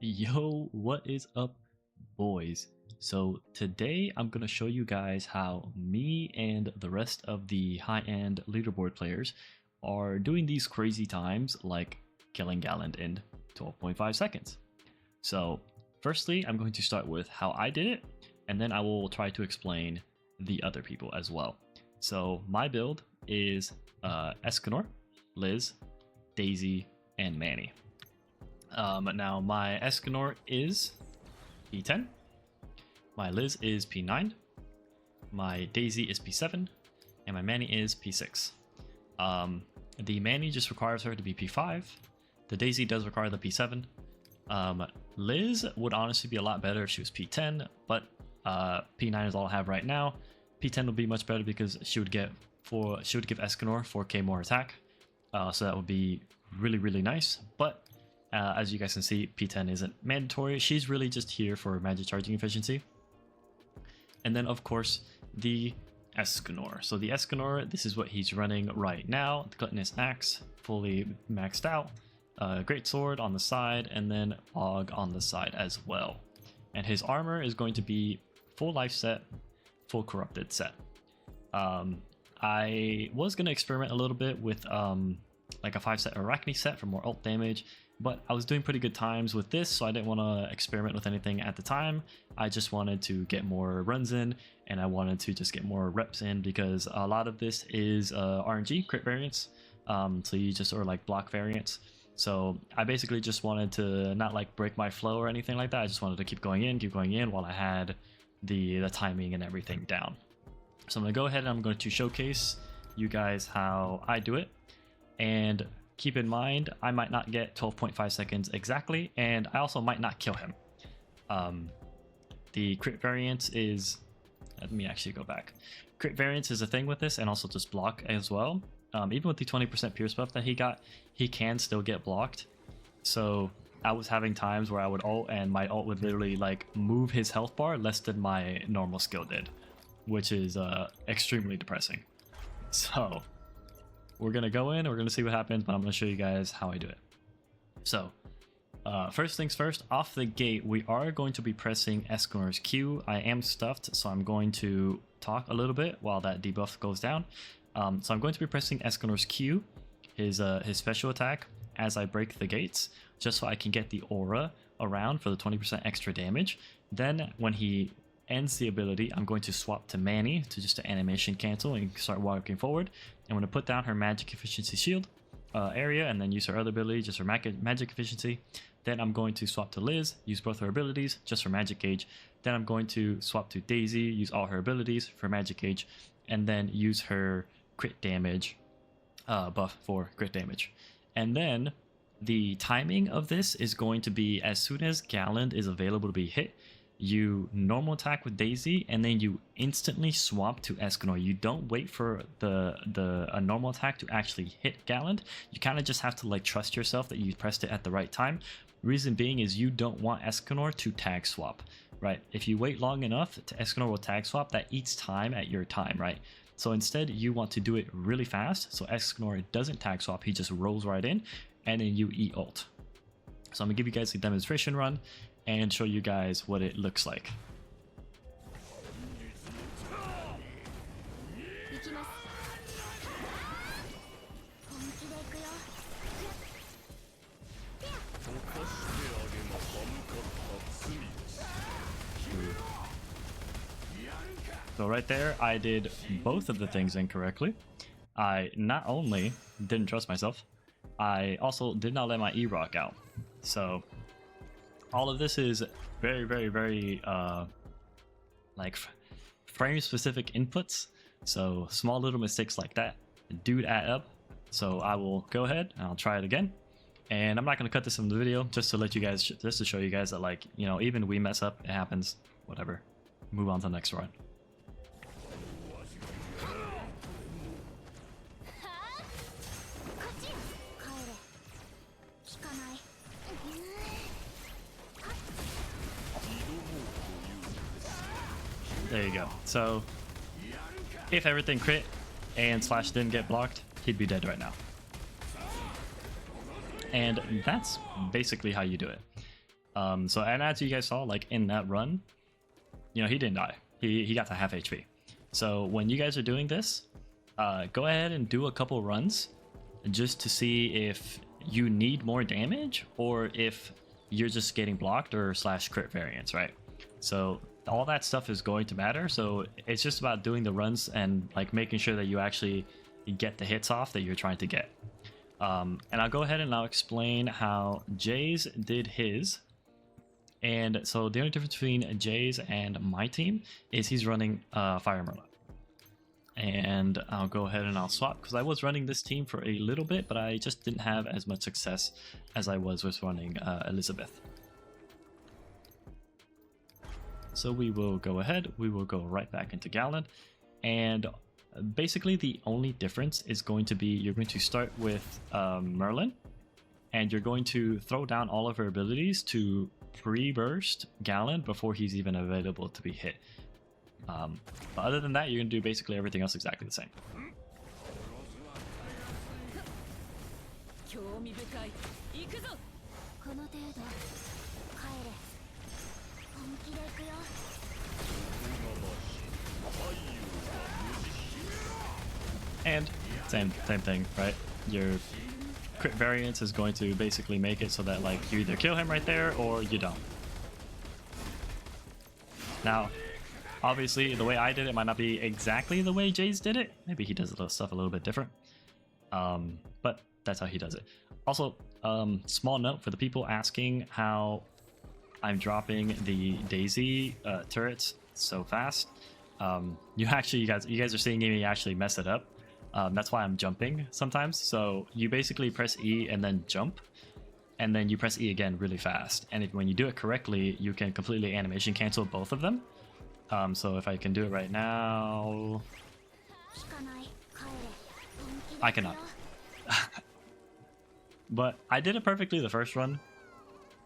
Yo, what is up, boys? So today I'm going to show you guys how me and the rest of the high-end leaderboard players are doing these crazy times like killing Galland in 12.5 seconds. So firstly, I'm going to start with how I did it, and then I will try to explain the other people as well. So my build is Escanor, Liz, Daisy, and Manny. Now my Escanor is P10, my Liz is P9, my Daisy is P7, and my Manny is P6. The Manny just requires her to be P5, the Daisy does require the P7. Liz would honestly be a lot better if she was P10, but P9 is all I have right now. P10 would be much better because she would give Escanor 4k more attack, so that would be really nice. But as you guys can see, P10 isn't mandatory. She's really just here for magic charging efficiency. And then of course the Escanor. So the Escanor, this is what he's running right now. The Gluttonous Axe, fully maxed out. Great Sword on the side, and then Og on the side as well. And his armor is going to be full life set, full corrupted set. I was going to experiment a little bit with like a 5 set Arachne set for more ult damage, but I was doing pretty good times with this, so I didn't want to experiment with anything at the time. I just wanted to get more runs in, and I wanted to just get more reps in, because a lot of this is RNG, crit variants, so you just, or like block variants. So I basically just wanted to not like break my flow or anything like that. I just wanted to keep going in while I had the timing and everything down. So I'm going to go ahead and I'm going to showcase you guys how I do it. And keep in mind, I might not get 12.5 seconds exactly, and I also might not kill him. The crit variance is, let me actually go back. Crit variance is a thing with this, and also just block as well. Even with the 20% pierce buff that he got, he can still get blocked. So I was having times where I would ult, and my ult would literally like move his health bar less than my normal skill did, which is extremely depressing. So we're gonna go in, we're gonna see what happens, but I'm gonna show you guys how I do it. So first things first, off the gate, we are going to be pressing Escanor's Q. I am stuffed, so I'm going to talk a little bit while that debuff goes down. So I'm going to be pressing Escanor's Q, his special attack, as I break the gates, just so I can get the aura around for the 20% extra damage. Then when he ends the ability, I'm going to swap to Manny to just an animation cancel and start walking forward. I'm going to put down her magic efficiency shield area, and then use her other ability just for magic efficiency. Then I'm going to swap to Liz, use both her abilities just for magic gauge. Then I'm going to swap to Daisy, use all her abilities for magic gauge, and then use her crit damage buff for crit damage. And then the timing of this is going to be as soon as Galland is available to be hit, you normal attack with Daisy, and then you instantly swap to Escanor. You don't wait for a normal attack to actually hit Galland. You kind of just have to like trust yourself that you pressed it at the right time. Reason being is you don't want Escanor to tag swap, right? If you wait long enough, Escanor will tag swap. That eats time at your time, right? So instead, you want to do it really fast, so Escanor doesn't tag swap, he just rolls right in, and then you E-ult. So I'm going to give you guys a demonstration run and show you guys what it looks like. So right there, I did both of the things incorrectly. I not only didn't trust myself, I also did not let my E-rock out. So all of this is very like frame specific inputs. So small little mistakes like that do add up. So I will go ahead and I'll try it again. And I'm not going to cut this in the video, just to let you guys, just to show you guys that, like, you know, even we mess up, it happens, whatever. Move on to the next run. There you go. So if everything crit and Slash didn't get blocked, he'd be dead right now. And that's basically how you do it. So, and as you guys saw, like in that run, you know, he didn't die. He got to half HP. So when you guys are doing this, go ahead and do a couple runs just to see if you need more damage or if you're just getting blocked or / crit variance, right? So all that stuff is going to matter. So it's just about doing the runs and like making sure that you actually get the hits off that you're trying to get. And I'll go ahead and I'll explain how Jay's did his. And so the only difference between Jay's and my team is he's running Fire Merlin. And I'll go ahead and I'll swap because I was running this team for a little bit, but I just didn't have as much success as I was with running Elizabeth. So we will go ahead, we will go right back into Galland, and basically the only difference is going to be you're going to start with Merlin, and you're going to throw down all of her abilities to pre-burst Galland before he's even available to be hit. But other than that, you're going to do basically everything else exactly the same. And same thing, right? Your crit variance is going to basically make it so that like you either kill him right there or you don't. Now, obviously, the way I did it might not be exactly the way Jay's did it. Maybe he does stuff a little bit different. But that's how he does it. Also, small note for the people asking how I'm dropping the Daisy turrets so fast. You guys are seeing me actually mess it up. That's why I'm jumping sometimes. So you basically press E and then jump, and then you press E again really fast. And when you do it correctly, you can completely animation cancel both of them. So if I can do it right now, I cannot. But I did it perfectly the first run.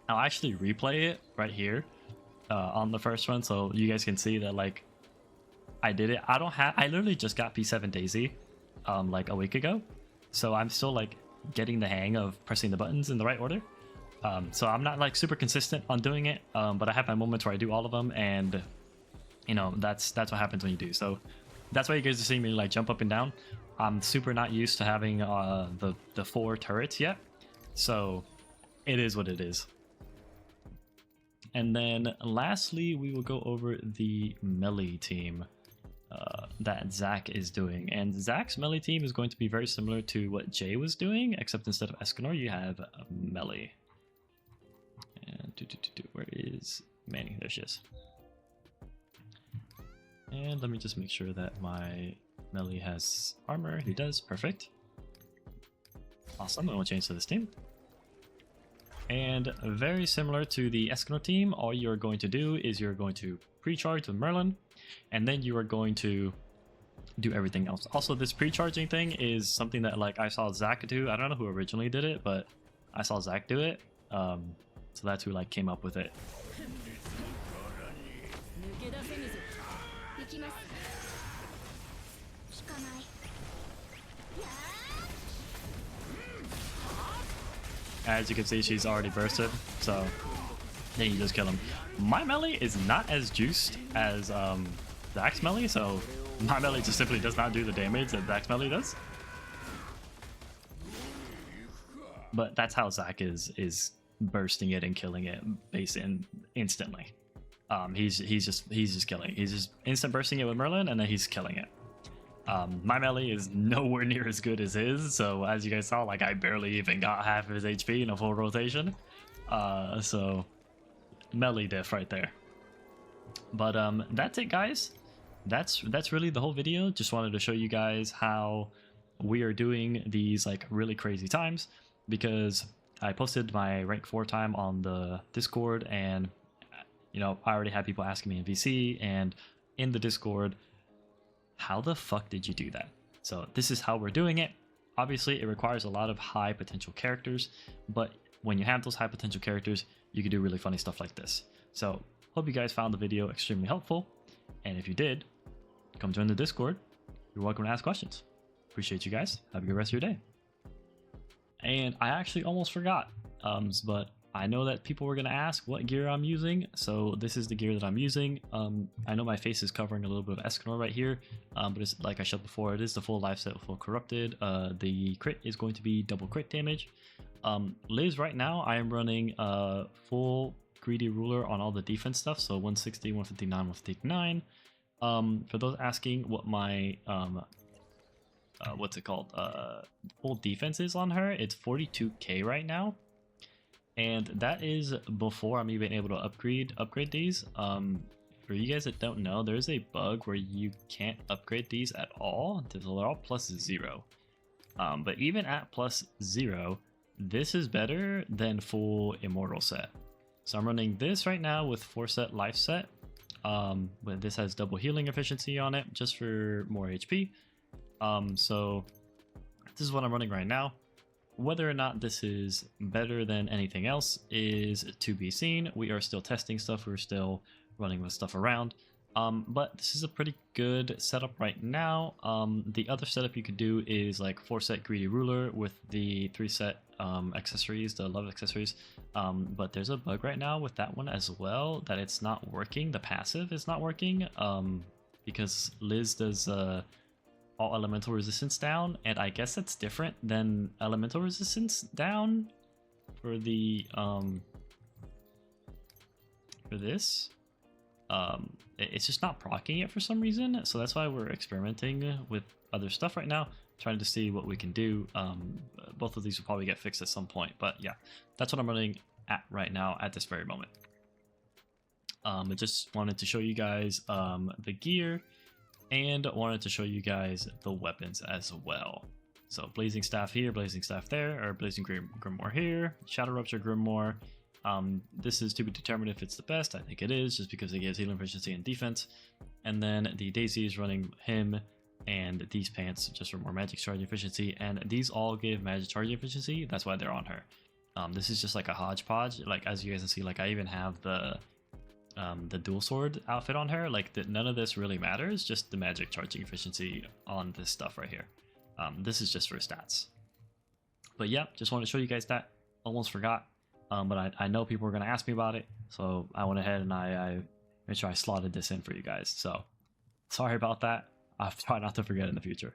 I'll actually replay it right here on the first run, so you guys can see that like I did it. I literally just got P7 Daisy like a week ago, so I'm still like getting the hang of pressing the buttons in the right order. So I'm not like super consistent on doing it, but I have my moments where I do all of them, and you know that's what happens when you do. So that's why you guys are seeing me like jump up and down. I'm super not used to having the 4 turrets yet, so it is what it is. And then lastly, we will go over the melee team that Zach is doing. And Zach's melee team is going to be very similar to what Jay was doing, except instead of Escanor, you have melee. And where is Manny? There she is. And let me just make sure that my melee has armor. He does. Perfect. Awesome. And we'll change to this team. And very similar to the Escanor team, all you're going to do is you're going to pre-charge with Merlin, and then you are going to do everything else. Also, this pre-charging thing is something that like I saw Zach do. I don't know who originally did it, but I saw Zach do it. So that's who like came up with it. As you can see, she's already bursted, so then you just kill him. My melee is not as juiced as Zach's melee, so my melee just simply does not do the damage that Zach's melee does. But that's how Zach is bursting it and killing it instantly. He's just killing. He's just instant bursting it with Merlin, and then he's killing it. My melee is nowhere near as good as his, so as you guys saw, like I barely even got half of his HP in a full rotation. So melee diff right there. But that's it, guys. That's really the whole video. Just wanted to show you guys how we are doing these like really crazy times, because I posted my rank 4 time on the Discord, and you know I already had people asking me in VC and in the Discord, how the fuck did you do that? So this is how we're doing it. Obviously, it requires a lot of high potential characters, but when you have those high potential characters, you can do really funny stuff like this. So hope you guys found the video extremely helpful, and if you did, come join the Discord. You're welcome to ask questions. Appreciate you guys. Have a good rest of your day. And I actually almost forgot, but I know that people were going to ask what gear I'm using, so this is the gear that I'm using. I know my face is covering a little bit of Escanor right here, but it's like I showed before, it is the full life set, full corrupted. The crit is going to be double crit damage. Liz, right now I am running full greedy ruler on all the defense stuff, so 160, 159, 159. For those asking what my what's it called, full defense is on her, it's 42k right now. And that is before I'm even able to upgrade these. For you guys that don't know, there's a bug where you can't upgrade these at all. They're all +0. But even at +0, this is better than full immortal set. So I'm running this right now with 4-set life set. But this has double healing efficiency on it just for more HP. So this is what I'm running right now. Whether or not this is better than anything else is to be seen. We are still testing stuff. We're still running with stuff around. But this is a pretty good setup right now. The other setup you could do is like 4-set greedy ruler with the 3-set accessories, the love accessories. But there's a bug right now with that one as well, that it's not working. The passive is not working because Liz does all elemental resistance down, and I guess that's different than elemental resistance down for the for this. It's just not proccing it for some reason, so that's why we're experimenting with other stuff right now, trying to see what we can do. Both of these will probably get fixed at some point, but yeah, that's what I'm running at right now at this very moment. I just wanted to show you guys the gear, and wanted to show you guys the weapons as well. So Blazing Staff here, Blazing Staff there, or Blazing Grimoire here, Shadow Rupture Grimoire. This is to be determined if it's the best. I think it is, just because it gives healing efficiency and defense. And then the Daisy is running him, and these pants just for more magic charging efficiency. And these all give magic charging efficiency. That's why they're on her. This is just like a hodgepodge. Like as you guys can see, like I even have the dual sword outfit on her. Like none of this really matters, just the magic charging efficiency on this stuff right here. This is just for stats. But yeah, just wanted to show you guys that. Almost forgot, but I know people were going to ask me about it, so I went ahead and I made sure I slotted this in for you guys. So sorry about that. I'll try not to forget in the future.